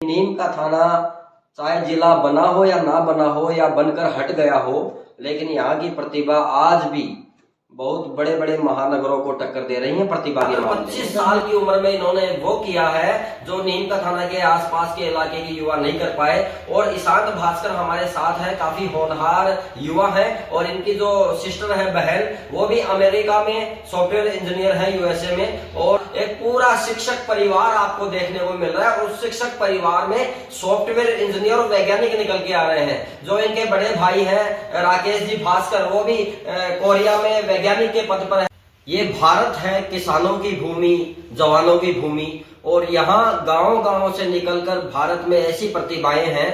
नीम का थाना चाहे जिला बना हो या ना बना हो या बनकर हट गया हो, लेकिन यहाँ की प्रतिभा आज भी बहुत बड़े बड़े महानगरों को टक्कर दे रही है। प्रतिभा के 25 साल की उम्र में इन्होंने वो किया है जो नीम का थाना के आसपास के इलाके के युवा नहीं कर पाए। और ईशांत भास्कर हमारे साथ है, काफी होनहार युवा है। और इनकी जो सिस्टर है बहन, वो भी अमेरिका में सॉफ्टवेयर इंजीनियर है, यूएसए में। और एक पूरा शिक्षक परिवार आपको देखने को मिल रहा है। उस शिक्षक परिवार में सॉफ्टवेयर इंजीनियर और वैज्ञानिक निकल के आ रहे हैं। जो इनके बड़े भाई हैं राकेश जी भास्कर, वो भी कोरिया में वैज्ञानिक के पद पर है। ये भारत है किसानों की भूमि, जवानों की भूमि। और यहाँ गांव गांव से निकलकर भारत में ऐसी प्रतिभाएं हैं।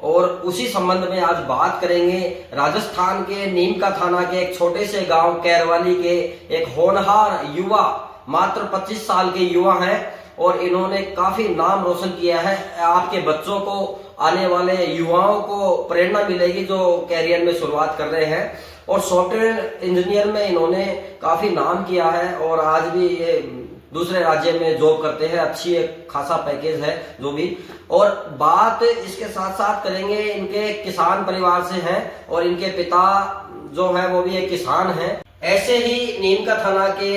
और उसी संबंध में आज बात करेंगे राजस्थान के नीम का थाना के एक छोटे से गांव कैरवाली के एक होनहार युवा, मात्र 25 साल के युवा हैं। और इन्होंने काफी नाम रोशन किया है। आपके बच्चों को, आने वाले युवाओं को प्रेरणा मिलेगी जो कैरियर में शुरुआत कर रहे हैं। और सॉफ्टवेयर इंजीनियर में इन्होंने काफी नाम किया है और आज भी ये दूसरे राज्य में जॉब करते हैं। अच्छी एक खासा पैकेज है जो भी। और बात इसके साथ साथ करेंगे, इनके किसान परिवार से हैं और इनके पिता जो है वो भी एक किसान हैं। ऐसे ही नीम का थाना के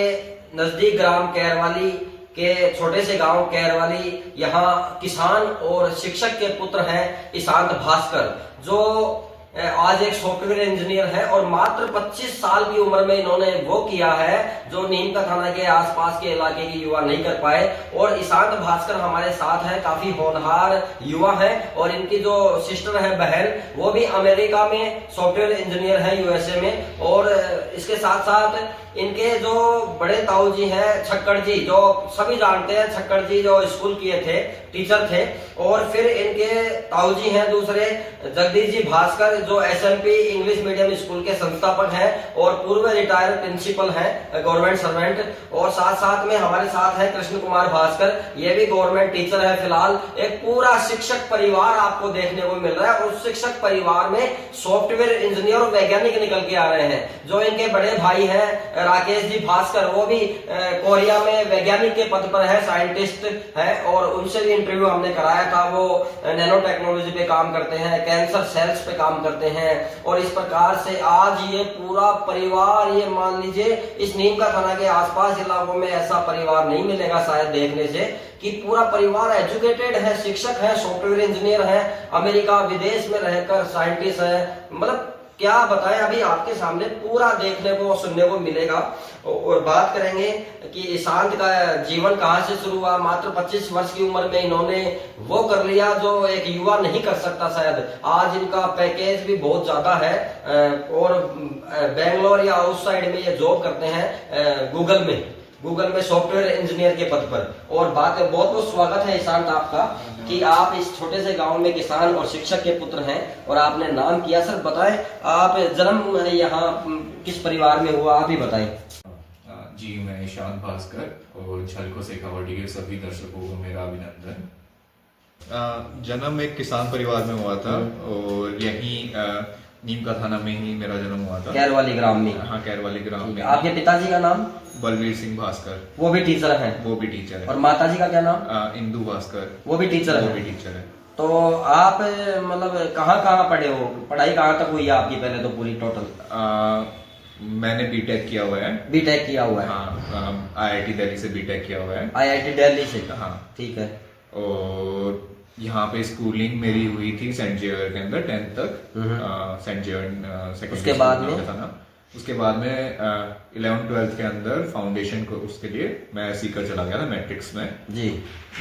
नजदीक ग्राम कैरवाली के छोटे से गांव कैरवाली, यहाँ किसान और शिक्षक के पुत्र हैं ईशांत भास्कर, जो आज एक सॉफ्टवेयर इंजीनियर है। और मात्र 25 साल की उम्र में इन्होंने वो किया है जो नीम का थाना के आसपास के इलाके के युवा नहीं कर पाए। और ईशांत भास्कर हमारे साथ है, काफी होनहार युवा है। और इनकी जो सिस्टर है बहन, वो भी अमेरिका में सॉफ्टवेयर इंजीनियर है, यूएसए में। और इसके साथ साथ इनके जो बड़े ताऊ जी हैं छक्कड़ जी, जो सभी जानते हैं, छक्कड़ जी जो स्कूल किए थे, टीचर थे। और फिर इनके ताऊ जी हैं दूसरे जगदीश जी भास्कर, जो एसएमपी इंग्लिश मीडियम स्कूल के संस्थापक हैं और पूर्व रिटायर्ड प्रिंसिपल हैं, गवर्नमेंट सर्वेंट। और साथ साथ में हमारे साथ है कृष्ण कुमार भास्कर, ये भी गवर्नमेंट टीचर है फिलहाल। एक पूरा शिक्षक परिवार आपको देखने को मिल रहा है। उस शिक्षक परिवार में सॉफ्टवेयर इंजीनियर और वैज्ञानिक निकल के आ रहे हैं। जो इनके बड़े भाई हैं राकेश जी भास्कर, वो भी कोरिया में वैज्ञानिक के पद पर है, साइंटिस्ट है। और उनसे भी इंटरव्यू हमने कराया था। वो नैनो टेक्नोलॉजी पे काम करते हैं, कैंसर सेल्स पे काम करते हैं। और इस प्रकार से आज ये पूरा परिवार, ये मान लीजिए इस नीम का थाना के आसपास इलाकों में ऐसा परिवार नहीं मिलेगा शायद देखने से, कि पूरा परिवार एजुकेटेड है, शिक्षक है, सॉफ्टवेयर इंजीनियर है, अमेरिका विदेश में रहकर साइंटिस्ट है। मतलब क्या बताएं, अभी आपके सामने पूरा देखने को सुनने को मिलेगा। और बात करेंगे कि ईशांत का जीवन कहां से शुरू हुआ। मात्र 25 वर्ष की उम्र में इन्होंने वो कर लिया जो एक युवा नहीं कर सकता शायद। आज इनका पैकेज भी बहुत ज्यादा है। और बेंगलोर या उस साइड में ये जॉब करते हैं, गूगल में सॉफ्टवेयर इंजीनियर के पद पर। और बात है, बहुत बहुत स्वागत है ईशांत आपका कि आप इस छोटे से गांव में किसान और शिक्षक के पुत्र हैं और आपने नाम किया। सर बताएं, आप जन्म यहाँ किस परिवार में हुआ, आप ही बताएं। जी, मैं ईशांत भास्कर और झलको से कबड्डी के सभी दर्शकों को मेरा अभिनंदन। जन्म एक किसान परिवार में हुआ था और यहीं नीम का थाना में ही मेरा जन्म हुआ था, कैरवाली ग्राम में। हाँ, कैरवाली ग्राम में। आपके पिताजी का नाम? बलवीर सिंह भास्कर, वो भी टीचर हैं? वो भी टीचर है। और माताजी का क्या नाम? इंदू भास्कर, वो भी टीचर है? वो भी टीचर है। तो आप मतलब कहाँ पढ़े हो, पढ़ाई कहाँ तक हुई है आपकी पहले तो पूरी टोटल? मैंने बीटेक किया हुआ है। बीटेक किया हुआ है? हाँ, आईआईटी दिल्ली से बीटेक किया हुआ है। आईआईटी दिल्ली से? हाँ, ठीक है। और यहाँ पे स्कूलिंग मेरी हुई थी सेंट जेवियर के अंदर 10th तक, सेंट जेवियर सेकेंडरी। उसके बाद में 11th 12th के अंदर फाउंडेशन को उसके लिए मैं सीकर चला गया था मैट्रिक्स में जी।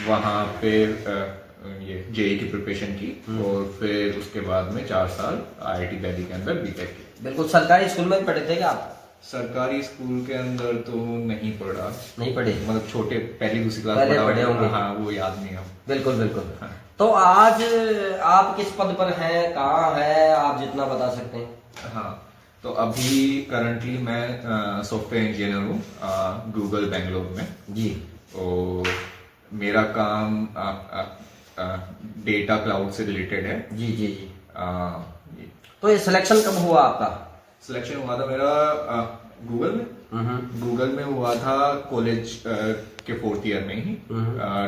वहाँ पे ये जेई की प्रिपरेशन की। और फिर उसके बाद में 4 साल आईआईटी दिल्ली के अंदर बीटेक की। बिल्कुल। सरकारी स्कूल में पढ़े थे क्या आप? सरकारी स्कूल के अंदर तो नहीं पढ़ा। नहीं पढ़े? मतलब छोटे पहली दूसरी क्लास पढ़े होंगे। हाँ, वो याद नहीं है। बिल्कुल बिल्कुल। हाँ। तो आज आप किस पद पर हैं, कहाँ है, आप जितना बता सकते हैं? हाँ, तो अभी करंटली मैं सॉफ्टवेयर इंजीनियर हूँ गूगल बेंगलोर में जी। और मेरा काम डेटा क्लाउड से रिलेटेड है। जी जी जी। तो ये सिलेक्शन कब हुआ आपका? सिलेक्शन हुआ था मेरा गूगल में हुआ था कॉलेज के 4th ईयर में ही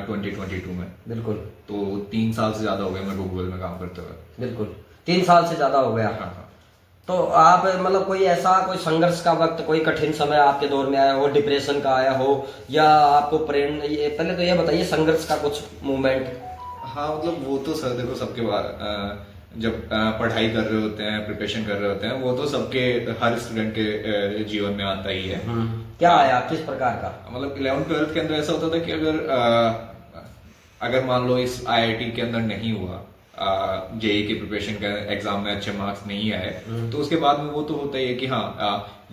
2022 में। बिल्कुल। तो 3 साल से ज्यादा हो गया मेरे को गूगल में काम करते हुए। बिल्कुल 3 साल से ज्यादा हो गया। हाँ। तो आप मतलब कोई ऐसा कोई संघर्ष का वक्त, कोई कठिन समय आपके दौर में आया हो, डिप्रेशन का आया हो, या आपको प्रेरणा, पहले तो ये बताइए संघर्ष का कुछ मूवमेंट। हाँ मतलब वो तो सर देखो सबके बाद जब पढ़ाई कर रहे होते हैं, प्रिपरेशन कर रहे होते हैं, वो तो सबके हर स्टूडेंट के जीवन में आता ही है। क्या आया, किस प्रकार का? मतलब 11th-12th के अंदर ऐसा होता था कि अगर मान लो इस IIT के अंदर नहीं हुआ, जेई की प्रिपरेशन का एग्जाम में अच्छे मार्क्स नहीं आए, तो उसके बाद में वो तो होता ही है कि हाँ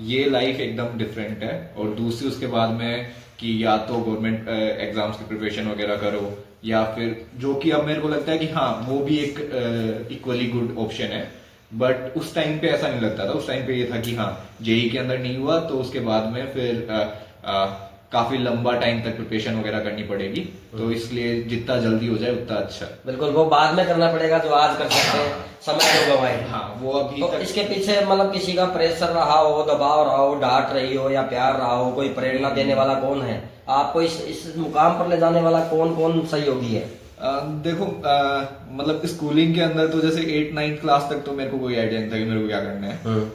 ये लाइफ एकदम डिफरेंट है। और दूसरी उसके बाद में कि या तो गवर्नमेंट एग्जाम्स की प्रिपरेशन वगैरह करो, या फिर जो कि अब मेरे को लगता है कि हाँ वो भी एक इक्वली गुड ऑप्शन है। बट उस टाइम पे ऐसा नहीं लगता था। उस टाइम पे ये था कि हाँ जेई के अंदर नहीं हुआ तो उसके बाद में फिर काफी लंबा टाइम तक प्रिपरेशन वगैरह करनी पड़ेगी, तो इसलिए जितना जल्दी हो जाए उतना अच्छा। बिल्कुल, वो बाद में करना पड़ेगा जो आज कर सकते हैं, समय तो गवाए। हाँ वो अभी तो तक इसके पीछे मतलब किसी का प्रेशर रहा हो, दबाव रहा हो, डांट रही हो या प्यार रहा हो, कोई प्रेरणा देने वाला कौन है आपको, इस मुकाम पर ले जाने वाला कौन सहयोगी है? देखो मतलब स्कूलिंग के अंदर तो जैसे 8th-9th क्लास तक तो मेरे को कोई आइडिया नहीं था कि मेरे को क्या करना है।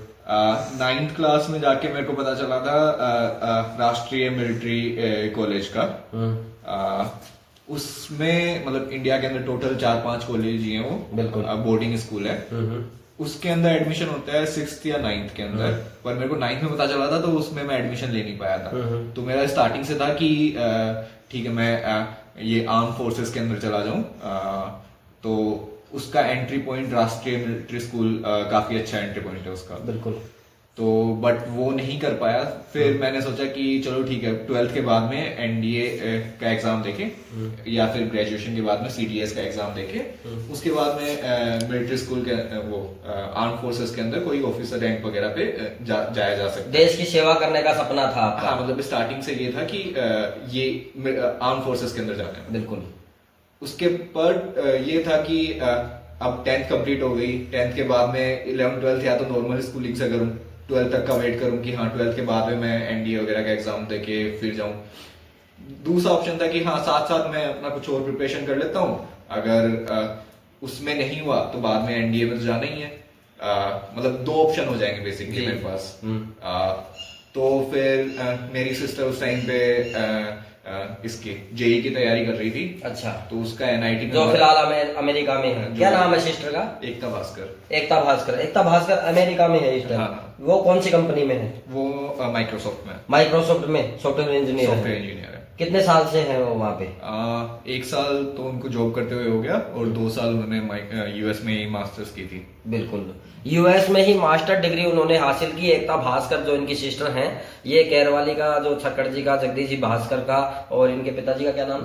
9th क्लास में जाके मेरे को पता चला था राष्ट्रीय मिलिट्री कॉलेज का। उसमें मतलब इंडिया के अंदर टोटल 4-5 कॉलेज ही हैं, वो बिल्कुल बोर्डिंग स्कूल है। उसके अंदर एडमिशन होता है 6th या 9th के अंदर, पर मेरे को 9th में पता चला था तो उसमें मैं एडमिशन ले नहीं पाया था। तो मेरा स्टार्टिंग से था कि ठीक है मैं ये आर्म फोर्सेस के अंदर चला जाऊं, तो उसका एंट्री पॉइंट राष्ट्रीय मिलिट्री स्कूल काफी अच्छा एंट्री पॉइंट है उसका। बिल्कुल। तो बट वो नहीं कर पाया। फिर मैंने सोचा कि चलो ठीक है 12th के बाद में एनडीए का एग्जाम देखे, या फिर ग्रेजुएशन के बाद में सीडीएस का एग्जाम देखे, उसके बाद में मिलिट्री स्कूल के वो आर्म फोर्सेस के अंदर कोई ऑफिसर रैंक वगैरह पे जाया जा सकता है। देश की सेवा करने का सपना था आपका? हाँ मतलब स्टार्टिंग से ये था कि ये आर्म फोर्सेस के अंदर जाना है। बिल्कुल। उसके पर ये था कि अब 10th कंप्लीट हो गई, 10th के बाद में 11th-12th या तो नॉर्मल स्कूलिंग से करूं, 12th तक का वेट करूं कि हाँ 12th के बाद में मैं एनडीए वगैरह का एग्जाम देके फिर जाऊं। दूसरा ऑप्शन था कि हाँ साथ साथ मैं अपना कुछ और प्रिपरेशन कर लेता हूं, अगर उसमें नहीं हुआ तो बाद में एनडीए में तो जाना ही है। मतलब 2 ऑप्शन हो जाएंगे बेसिकली मेरे पास। तो फिर मेरी सिस्टर उस टाइम पे इसकी जेई की तैयारी कर रही थी। अच्छा। तो उसका एनआईटी जो फिलहाल अमेरिका में है, क्या नाम है सिस्टर का? एकता भास्कर। एकता भास्कर अमेरिका में है इस टाइम। हाँ। वो कौन सी कंपनी में है? वो माइक्रोसॉफ्ट में सॉफ्टवेयर इंजीनियर है। कितने साल से है वो वहाँ पे? 1 साल तो उनको जॉब करते हुए हो गया, और 2 साल उन्होंने यूएस में ही मास्टर्स की थी। बिल्कुल, यूएस में ही मास्टर डिग्री उन्होंने हासिल की। एकता भास्कर जो इनकी सिस्टर हैं, ये कैरवाली का जो छक्कड़ जी का, जगदीश जी भास्कर का, और इनके पिताजी का क्या नाम?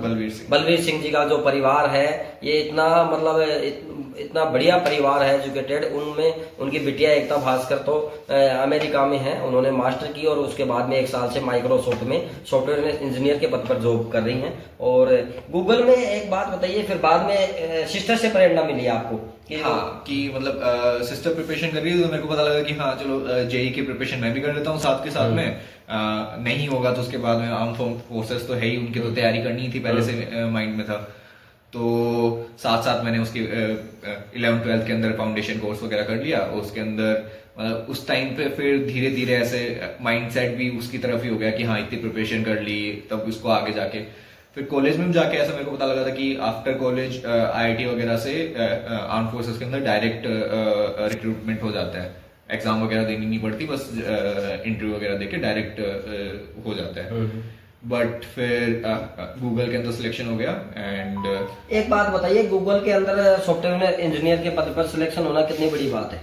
बलवीर सिंह जी का जो परिवार है, ये इतना मतलब इतना बढ़िया परिवार है, एजुकेटेड। उनमें उनकी बिटिया एकता भास्कर तो अमेरिका में है, उन्होंने मास्टर की और उसके बाद में 1 साल से माइक्रोसॉफ्ट में सॉफ्टवेयर इंजीनियर के पद पर जॉब कर रही हैं। और गूगल में एक बात बताइए, फिर बाद में सिस्टर से प्रेरणा मिली आपको कि हाँ कि मतलब सिस्टर प्रिपरेशन कर रही है, तो मेरे को पता लगा कि हाँ चलो जेई की प्रिपरेशन मैं भी कर लेता हूँ साथ के साथ में। नहीं होगा तो उसके बाद में आर्म फोर्सेस तो है ही, उनकी तो तैयारी करनी थी पहले से माइंड में था। तो साथ साथ मैंने उसके 11th-12th के अंदर फाउंडेशन कोर्स वगैरह कर लिया। उसके अंदर मतलब उस टाइम पे फिर धीरे धीरे ऐसे माइंडसेट भी उसकी तरफ ही हो गया कि हाँ इतनी प्रिपरेशन कर ली, तब उसको आगे जाके फिर कॉलेज में जाके ऐसा मेरे को पता लगा था कि आफ्टर कॉलेज आईआईटी वगैरह से आर्म फोर्सेस के अंदर डायरेक्ट रिक्रूटमेंट हो जाता है, एग्जाम वगैरह देनी नहीं पड़ती, बस इंटरव्यू वगैरह देके डायरेक्ट हो जाता है। बट फिर गूगल के अंदर सिलेक्शन हो गया। एंड एक बात बताइए, गूगल के अंदर सॉफ्टवेयर इंजीनियर के पद पर सिलेक्शन होना कितनी बड़ी बात है,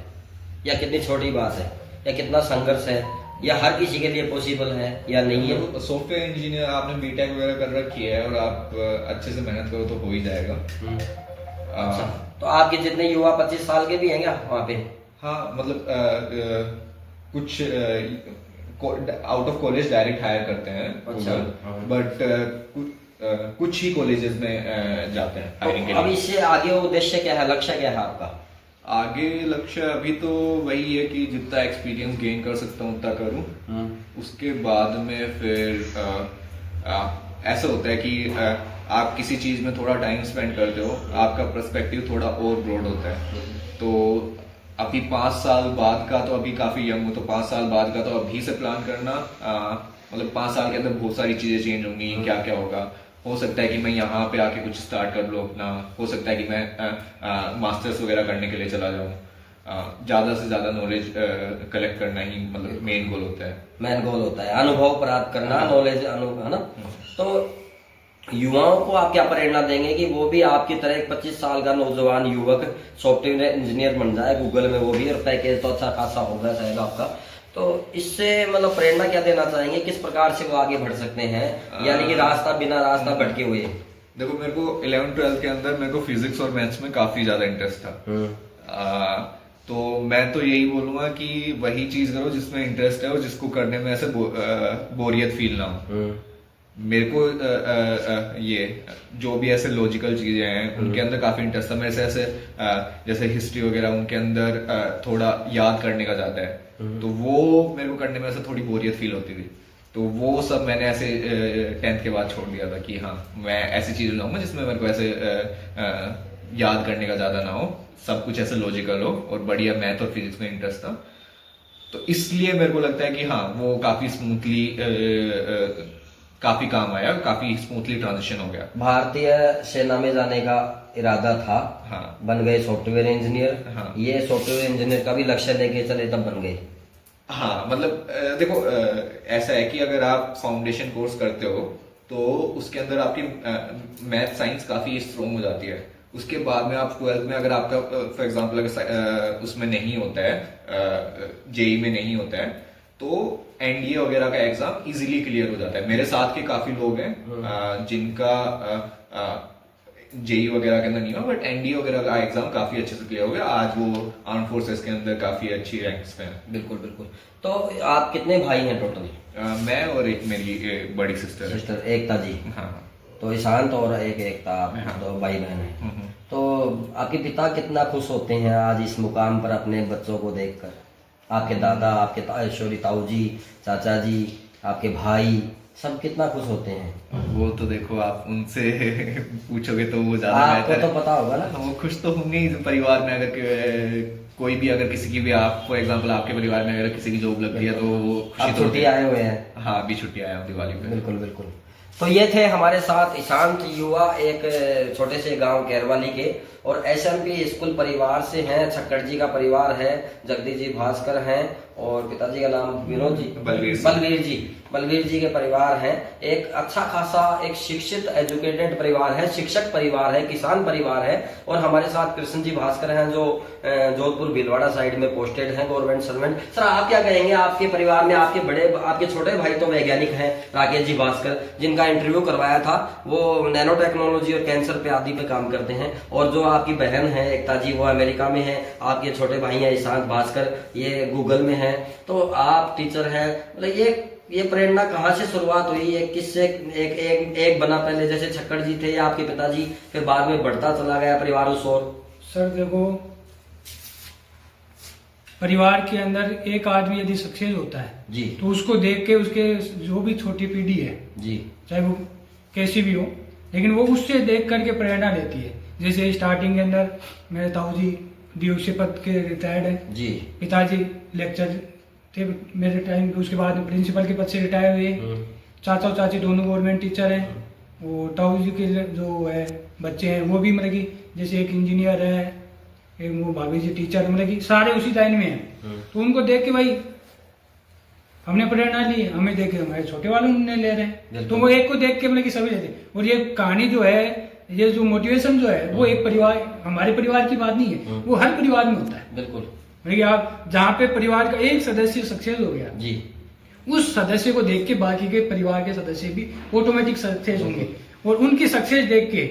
या कितनी छोटी बात है, या कितना संघर्ष है, या हर किसी के लिए पॉसिबल है या नहीं है? सॉफ्टवेयर इंजीनियर आपने बीटेक वगैरह कर रखी है और आप अच्छे से मेहनत करो तो हो ही जाएगा। अच्छा, तो आपके जितने युवा 25 साल के भी हैं क्या वहाँ पे? हाँ मतलब कुछ out of college direct hire करते हैं। अच्छा। बट कुछ ही कॉलेजेस में जाते हैं हायरिंग के लिए। अब इससे आगे उद्देश्य क्या है, लक्ष्य क्या है आपका? आगे लक्ष्य अभी तो वही है कि जितना एक्सपीरियंस गेन कर सकता हूँ उतना करूँ। उसके बाद में फिर ऐसा होता है कि आप किसी चीज में थोड़ा टाइम स्पेंड करते हो, आपका पर्सपेक्टिव थोड़ा और ब्रॉड होता है। तो अभी 5 साल बाद का, तो अभी काफी यंग हूँ, तो 5 साल बाद का तो अभी से प्लान करना, मतलब 5 साल के अंदर बहुत सारी चीजें चेंज होंगी, क्या क्या होगा। हो सकता है कि मैं यहाँ पे आके कुछ स्टार्ट कर लूँ अपना, हो सकता है कि मैं मास्टर्स वगैरह करने के लिए चला जाऊँ। ज्यादा से ज्यादा नॉलेज कलेक्ट करना ही मतलब मेन गोल होता है। मेन गोल होता है अनुभव प्राप्त करना, नॉलेज अनुभव, है ना। तो युवाओं को आप क्या प्रेरणा देंगे कि वो भी आपकी तरह एक 25 साल का नौजवान युवक सॉफ्टवेयर इंजीनियर बन जाए गूगल में, वो भी, और पैकेज तो अच्छा खासा होगा शायद आपका। तो इससे मतलब प्रेरणा क्या देना चाहेंगे, किस प्रकार से वो आगे बढ़ सकते हैं, यानी कि बिना रास्ता भटके हुए। देखो, मेरे को 11th-12th के अंदर मेरे को फिजिक्स और मैथ्स में काफी ज्यादा इंटरेस्ट था। तो मैं तो यही बोलूंगा कि वही चीज करो जिसमें इंटरेस्ट है और जिसको करने में ऐसे बोरियत फील ना हो। मेरे को ये जो भी ऐसे लॉजिकल चीजें हैं उनके अंदर काफी इंटरेस्ट था। मेरे से ऐसे जैसे हिस्ट्री वगैरह, उनके अंदर थोड़ा याद करने का ज्यादा है, तो वो मेरे को करने में ऐसे थोड़ी बोरियत फील होती थी। तो वो सब मैंने ऐसे 10th के बाद छोड़ दिया था कि हाँ, मैं ऐसी चीज लाऊंगा जिसमें मेरे को ऐसे याद करने का ज्यादा ना हो, सब कुछ ऐसे लॉजिकल हो, और बढ़िया मैथ और फिजिक्स में इंटरेस्ट था। तो इसलिए मेरे को लगता है कि हाँ, वो काफी स्मूथली काफी काम आया, काफी स्मूथली ट्रांजिशन हो गया। भारतीय सेना में जाने का इरादा था, हाँ, बन गए सॉफ्टवेयर इंजीनियर। हाँ, ये सॉफ्टवेयर इंजीनियर का भी लक्ष्य लेके चले तब बन गए। हाँ, मतलब देखो, ऐसा है कि अगर आप फाउंडेशन कोर्स करते हो तो उसके अंदर आपकी मैथ साइंस काफी स्ट्रॉन्ग हो जाती है। उसके बाद में आप 12th में अगर आपका फॉर एग्जांपल अगर उसमें नहीं होता है, जेई में नहीं होता है, तो एनडीए वगैरह का एग्जाम इजीली क्लियर हो जाता है। मेरे साथ के काफी लोग हैं जिनका जेई वगैरह के अंदर नहीं हुआ, बट एनडीए वगैरह का एग्जाम काफी अच्छे से क्लियर हो गया। आज वो आर्म फोर्सेस के अंदर काफी अच्छी रैंक्स पे हैं। बिल्कुल बिल्कुल। तो आप कितने भाई हैं टोटल? मैं और एक मेरी बड़ी सिस्टर है, एकता जी। हाँ। तो ईशांत और एकता, आप दो भाई बहन हैं। तो आपके पिता कितना खुश होते हैं आज इस मुकाम पर अपने बच्चों को देखकर? आपके दादा, आपके ताऊ जी, चाचा जी, आपके भाई, सब कितना खुश होते हैं? वो तो देखो, आप उनसे पूछोगे तो वो ज्यादा आपको तो पता होगा ना। वो खुश तो होंगे ही। परिवार में अगर कोई भी, अगर किसी की भी, आप फॉर एग्जांपल आपके परिवार में अगर किसी की जॉब लगती है तो वो आप छुट्टी आए हुए हैं। हाँ, अभी छुट्टी आया हूँ दिवाली पे। बिल्कुल बिल्कुल। तो ये थे हमारे साथ ईशांत युवा, एक छोटे से गांव कैरवाली के, और एसएमपी स्कूल परिवार से हैं। छक्कड़ जी का परिवार है, जगदीश जी भास्कर हैं, और पिताजी का नाम विनोद जी, बलवीर जी के परिवार हैं। एक अच्छा खासा एक शिक्षित एजुकेटेड परिवार है, शिक्षक परिवार है, किसान परिवार है। और हमारे साथ कृष्ण जी भास्कर हैं, जो जोधपुर भीलवाड़ा साइड में पोस्टेड हैं, गवर्नमेंट सर्वेंट। सर, आप क्या कहेंगे, आपके परिवार में आपके छोटे भाई तो वैज्ञानिक हैं, राकेश जी भास्कर, जिनका इंटरव्यू करवाया था, वो नैनो टेक्नोलॉजी और कैंसर पे आदि पे काम करते हैं। और जो आपकी बहन है एकता जी, वो अमेरिका में है। आपके छोटे भाई हैं ईशांत भास्कर, ये गूगल में है। तो आप टीचर हैं। मतलब ये प्रेरणा कहाँ से शुरुआत हुई? एक किससे एक बना? पहले जैसे छक्कड़ जी थे या आपके पिताजी, फिर बाद में बढ़ता चला गया परिवार उस ओर? सर देखो, परिवार के अंदर एक आदमी यदि सक्सेस होता है जी, तो उसको देख के उसके जो भी छोटी पीढ़ी है जी, चाहे वो कैसी भी हो, लेकिन वो उससे देख करके प्रेरणा लेती है। जैसे स्टार्टिंग के अंदर मेरे ताऊ जी डीओसी पद के रिटायर्ड है जी, पिताजी लेक्चर थे मेरे टाइम पे, उसके बाद प्रिंसिपल के पद से रिटायर हुए। चाचा और चाची दोनों गवर्नमेंट टीचर हैं। वो ताऊ जी के जो है बच्चे हैं वो भी मतलब कि जैसे एक इंजीनियर है, एक वो भाभी जी टीचर, मतलब कि सारे उसी लाइन में हैं। तो उनको देख के भाई हमने प्रेरणा ली, हमें देख के हमारे छोटे वालों ने ले रहे हैं, तो वो एक को देख के मतलब कि सभी लेते। और ये कहानी जो है, ये जो मोटिवेशन जो है, वो एक परिवार, हमारे परिवार की बात नहीं है, वो हर परिवार में होता है। बिल्कुल, आप जहाँ पे परिवार का एक सदस्य सक्सेस हो गया जी, उस सदस्य को देख के बाकी के परिवार के सदस्य भी ऑटोमेटिक सक्सेस होंगे, और उनकी सक्सेस देख के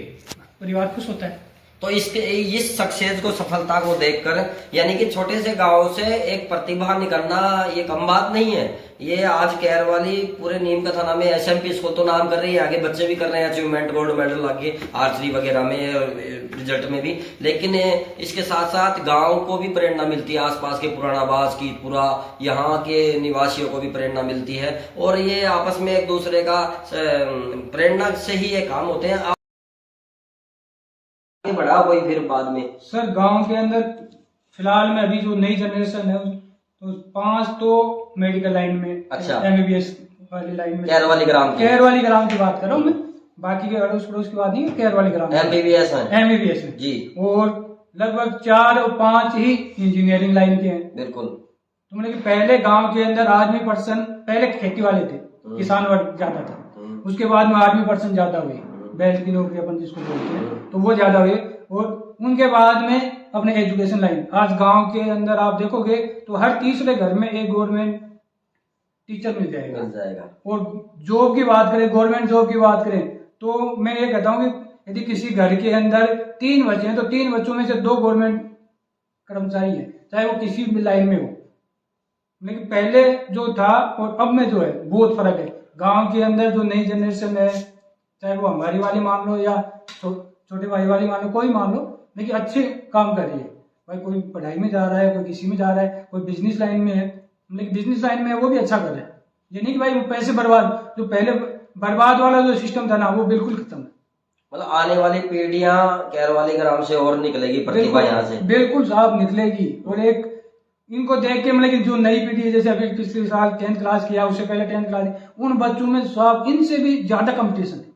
परिवार खुश होता है। तो इस सक्सेस को, सफलता को देखकर, यानी कि छोटे से गांव से एक प्रतिभा निकलना ये कम बात नहीं है। ये आज कैर वाली पूरे नीम का थाना में एसएमपी स्कूल तो नाम कर रही है, आगे बच्चे भी कर रहे हैं अचीवमेंट गोल्ड मेडल आगे आर्चरी वगैरह में रिजल्ट में भी, लेकिन इसके साथ साथ गांव को भी प्रेरणा मिलती है, आसपास के पुरानाबाद की पूरा यहाँ के निवासियों को भी प्रेरणा मिलती है, और ये आपस में एक दूसरे का प्रेरणा से ही ये काम होते हैं। आगे बढ़ा कोई फिर बाद में सर गांव के अंदर फिलहाल में अभी जो नई जनरेशन है तो 5 तो मेडिकल लाइन में, अच्छा एमबीबीएस वाली लाइन में, कैर वाली ग्राम की बात कर रहा हूँ मैं, बाकी के अड़ोस पड़ोस की बात नहीं, कैर वाली ग्राम एमबीबीएस में जी, और लगभग 4 और 5 ही इंजीनियरिंग लाइन के हैं। बिल्कुल। तो मतलब कि पहले गांव के अंदर आर्मी पर्सन पहले खेती वाले थे, किसान वर्ग ज्यादा था, उसके बाद में आर्मी पर्सन ज्यादा हुए, बैल की नौकरी अपन जिसको बोलते हैं, तो वो ज्यादा हुए, और उनके बाद में अपने एजुकेशन लाइन। आज गांव के अंदर आप देखोगे तो हर तीसरे घर में एक गवर्नमेंट टीचर मिल जाएगा। और जॉब की बात करें, गवर्नमेंट जॉब की बात करें, तो मैं ये कहता हूँ कि यदि किसी घर के अंदर 3 बच्चे हैं तो 3 बच्चों में से 2 गवर्नमेंट कर्मचारी है, चाहे वो किसी भी लाइन में हो। लेकिन पहले जो था और अब में जो है बहुत फर्क है। गांव के अंदर जो नई जनरेशन है, चाहे वो हमारी वाली मान लो या छोटे भाई वाली मान लो, कोई मान लो, लेकिन अच्छे काम कर रही है। भाई कोई पढ़ाई में जा रहा है, कोई किसी में जा रहा है, कोई बिजनेस लाइन में है, लेकिन बिजनेस लाइन में है वो भी अच्छा कर रहा है। ये नहीं कि भाई पैसे बर्बाद, जो पहले बर्बाद वाला जो सिस्टम था ना वो बिल्कुल खत्म है। मतलब आने वाली पीढ़ियां कैर वाली ग्राम से और निकलेगी प्रतिभा यहाँ से, बिल्कुल साफ निकलेगी। और एक इनको देख के मतलब जो नई पीढ़ी है, जैसे अभी पिछले साल 10th क्लास किया, उससे पहले 10th क्लास, उन बच्चों में साफ इनसे भी ज्यादा कंपटीशन है।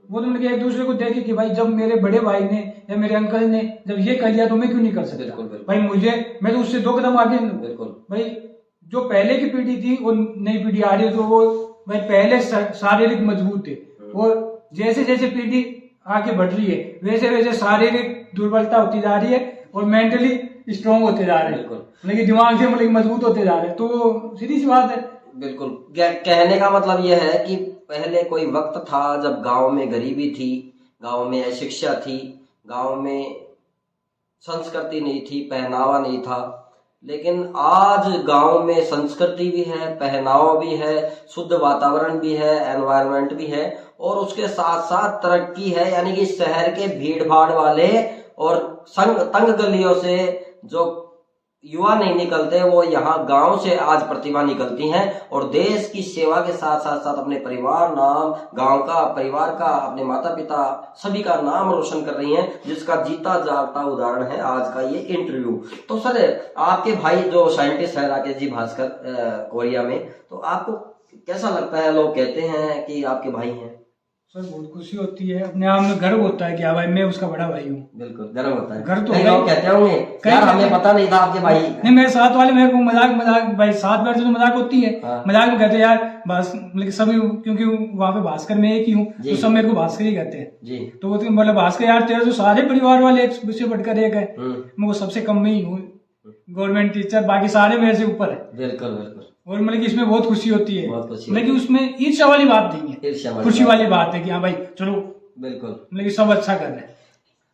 वो तो मतलब एक दूसरे को देखे कि भाई जब मेरे बड़े भाई ने या मेरे अंकल ने जब ये कर लिया तो मैं क्यों नहीं कर सकता। बिल्कुल, बिल्कुल। भाई मैं तो उससे 2 कदम आगे हूं। बिल्कुल भाई जो पहले की पीढ़ी थी और नई पीढ़ी आ रही है, तो वो भाई पहले शारीरिक मजबूत थे, और जैसे जैसे पीढ़ी आगे बढ़ रही है वैसे वैसे शारीरिक दुर्बलता होती जा रही है और मेंटली स्ट्रॉन्ग होते जा रहे हैं, लेकिन दिमाग से मतलब मजबूत होते जा रहे हैं। तो सीधी सी बात है। बिल्कुल। कहने का मतलब यह है कि पहले कोई वक्त था जब गांव में गरीबी थी, गांव में अशिक्षा थी, गांव में संस्कृति नहीं थी, पहनावा नहीं था, लेकिन आज गांव में संस्कृति भी है, पहनावा भी है, शुद्ध वातावरण भी है, एनवायरनमेंट भी है, और उसके साथ साथ तरक्की है। यानी कि शहर के भीड़ भाड़ वाले और तंग गलियों से जो युवा नहीं निकलते, वो यहाँ गांव से आज प्रतिभा निकलती हैं और देश की सेवा के साथ साथ साथ अपने परिवार नाम, गांव का, परिवार का, अपने माता पिता सभी का नाम रोशन कर रही हैं, जिसका जीता जागता उदाहरण है आज का ये इंटरव्यू। तो सर, आपके भाई जो साइंटिस्ट है राकेश जी भास्कर कोरिया में, तो आपको कैसा लगता है? लोग कहते हैं कि आपके भाई हैं। सर बहुत खुशी होती है, अपने आप में गर्व होता है कि हाँ भाई मैं उसका बड़ा भाई हूँ। बिल्कुल गर्व होता है। गर्व तो लोग कहते होंगे यार हमें पता नहीं था आपके भाई। नहीं, मेरे साथ वाले मेरे को मजाक भाई साथ बैठ तो मजाक होती है। हाँ। मजाक में कहते हैं यार बस, लेकिन सभी क्योंकि वहाँ पे भास्कर में एक ही हूँ तो सब मेरे को भास्कर ही कहते हैं जी। तो वो मतलब भास्कर यार तेरे तो सारे परिवार वाले एक से बढ़कर एक है, मैं वो सबसे कम में ही हूँ, गवर्नमेंट टीचर, बाकी सारे मेरे से ऊपर है। बिल्कुल बिल्कुल। और मतलब कि इसमें बहुत खुशी होती है, लेकिन उसमें ईर्ष्या वाली बात नहीं है, खुशी वाली बात है कि हाँ भाई चलो बिल्कुल, मतलब सब अच्छा कर रहे हैं।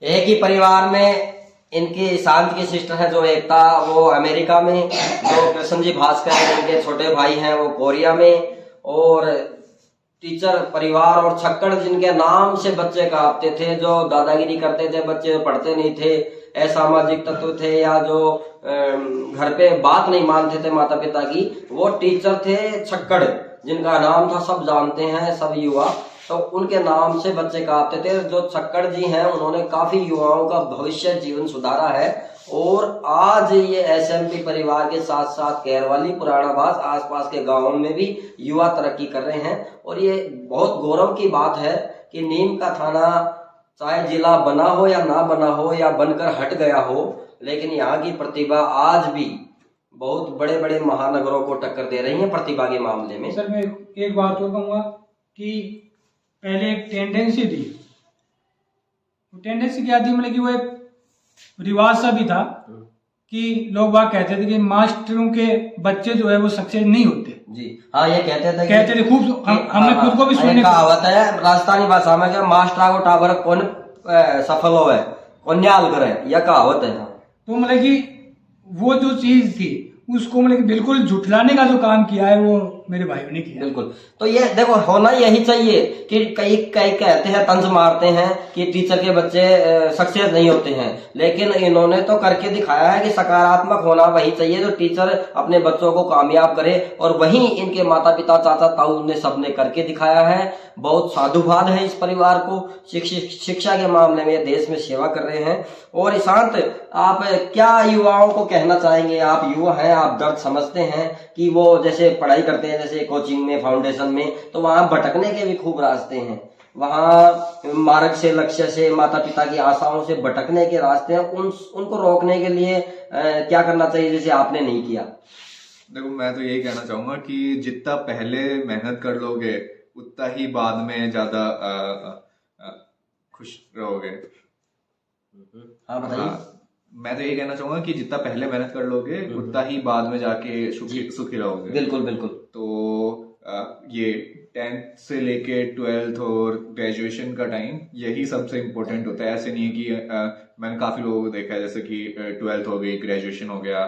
एक ही परिवार में इनकी शांत की सिस्टर है जो एकता, वो अमेरिका में, जो कृष्ण जी भास्कर है इनके छोटे भाई हैं वो कोरिया में, और टीचर परिवार और छक्कड़ जिनके नाम से बच्चे कांपते थे, जो दादागिरी करते थे, बच्चे पढ़ते नहीं थे, असामाजिक तत्व थे, या जो घर पे बात नहीं मानते थे माता पिता की, वो टीचर थे छक्कड़, जिनका नाम था सब जानते हैं सब युवा, तो उनके नाम से बच्चे कांपते थे। जो छक्कड़ जी हैं उन्होंने काफी युवाओं का भविष्य जीवन सुधारा है, और आज ये एसएमपी परिवार के साथ साथ कैरवाली, पुरानाबाद, आसपास के गांवों में भी युवा तरक्की कर रहे हैं। और ये बहुत गौरव की बात है कि नीम का थाना चाहे जिला बना हो या ना बना हो या बनकर हट गया हो, लेकिन यहाँ की प्रतिभा आज भी बहुत बड़े बड़े महानगरों को टक्कर दे रही है प्रतिभा के मामले में। सर मैं एक बात और कहूँगा कि पहले एक टेंडेंसी थी, टेंडेंसी क्या थी, मतलब कि वो एक रिवाज सा भी था कि लोग बात कहते थे कि मास्टरों के बच्चे जो है वो सक्सेस नहीं होते जी। हाँ, ये कहते थे खूब, हमने खुद को भी सुनने कहावत है राजस्थानी भाषा में कि मास्टर को टाबर कौन सफल हो है कौन न्याल करे, यह कहावत है। तो मतलब कि वो जो चीज थी उसको मतलब कि बिल्कुल झुठलाने का जो काम किया है वो मेरे भाइयों ने किया। बिल्कुल। तो ये देखो होना यही चाहिए कि कई कई कहते हैं, तंज मारते हैं कि टीचर के बच्चे सक्सेस नहीं होते हैं, लेकिन इन्होंने तो करके दिखाया है कि सकारात्मक होना वही चाहिए जो टीचर अपने बच्चों को कामयाब करे, और वही इनके माता पिता चाचा ताऊ ने सबने करके दिखाया है। बहुत साधुवाद है इस परिवार को, शिक्षा के मामले में देश में सेवा कर रहे हैं। और ईशांत, आप क्या युवाओं को कहना चाहेंगे? आप युवा हैं, आप दर्द समझते हैं कि वो जैसे पढ़ाई करते हैं, जैसे कोचिंग में, फाउंडेशन में, तो वहां भटकने के भी खूब रास्ते हैं, वहां मार्ग से, लक्ष्य से, माता पिता की आशाओं से भटकने के रास्ते हैं। उनको रोकने के लिए क्या करना चाहिए जैसे आपने नहीं किया? देखो, मैं तो यही कहना चाहूंगा कि जितना पहले मेहनत कर लोगे उतना ही बाद में ज्यादा खुश रहोगे। हाँ बताइए। मैं तो यही कहना चाहूंगा कि जितना पहले मेहनत कर लोगे उतना ही बाद में जाके सुखी रहोगे। बिल्कुल बिल्कुल। तो ये 10th से लेके 12th और ग्रेजुएशन का टाइम यही सबसे इम्पोर्टेंट होता है। ऐसे नहीं है कि मैंने काफी लोगों को देखा है जैसे कि 12th हो गई, ग्रेजुएशन हो गया,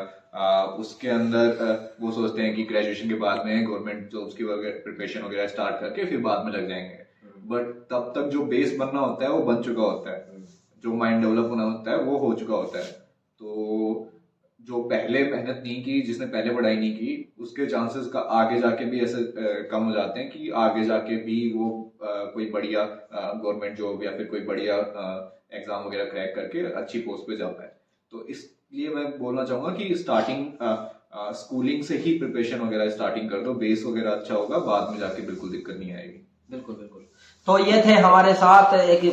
उसके अंदर वो सोचते हैं कि ग्रेजुएशन के बाद में गवर्नमेंट जॉब्स की प्रिपरेशन वगैरह स्टार्ट करके फिर बाद में लग जाएंगे। बट तब तक जो बेस बनना होता है वो बन चुका होता है, जो माइंड डेवलप होना होता है वो हो चुका होता है। तो जो पहले मेहनत नहीं की, जिसने पहले पढ़ाई नहीं की, उसके चांसेस का आगे जाके भी ऐसे कम हो जाते हैं कि आगे जाके भी वो कोई बढ़िया गवर्नमेंट जॉब या फिर कोई बढ़िया एग्जाम वगैरह क्रैक करके अच्छी पोस्ट पे जा पाए। तो इसलिए मैं बोलना चाहूंगा कि स्टार्टिंग स्कूलिंग से ही प्रिपरेशन वगैरह स्टार्टिंग कर दो, बेस वगैरह अच्छा होगा, बाद में जाके बिल्कुल दिक्कत नहीं आएगी। बिल्कुल बिल्कुल। तो ये थे हमारे साथ एक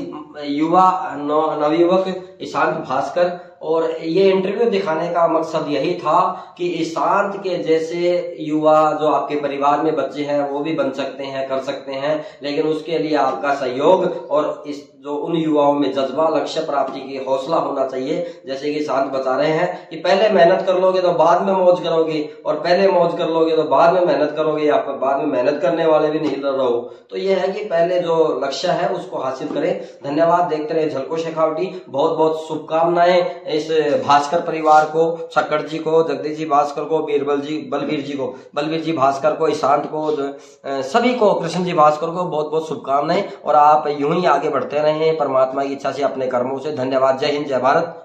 युवा नवयुवक ईशांत भास्कर, और ये इंटरव्यू दिखाने का मकसद यही था कि ईशांत के जैसे युवा जो आपके परिवार में बच्चे हैं वो भी बन सकते हैं, कर सकते हैं, लेकिन उसके लिए आपका सहयोग और इस जो उन युवाओं में जज्बा, लक्ष्य प्राप्ति की हौसला होना चाहिए। जैसे कि ईशांत बता रहे हैं कि पहले मेहनत कर लोगे तो बाद में मौज करोगे, और पहले मौज कर लोगे तो बाद में मेहनत करोगे, या बाद में मेहनत करने वाले भी नहीं रहो। तो ये है कि पहले जो लक्ष्य है उसको हासिल करें। धन्यवाद। देखते रहे झलको शेखावटी। बहुत बहुत शुभकामनाएं इस भास्कर परिवार को, सक्कड़ जी को, जगदीश जी भास्कर को, बलवीर जी भास्कर को, ईशांत को, सभी को, कृष्ण जी भास्कर को बहुत बहुत शुभकामनाएं। और आप यूं ही आगे बढ़ते रहें परमात्मा की इच्छा से, अपने कर्मों से। धन्यवाद। जय हिंद, जय भारत।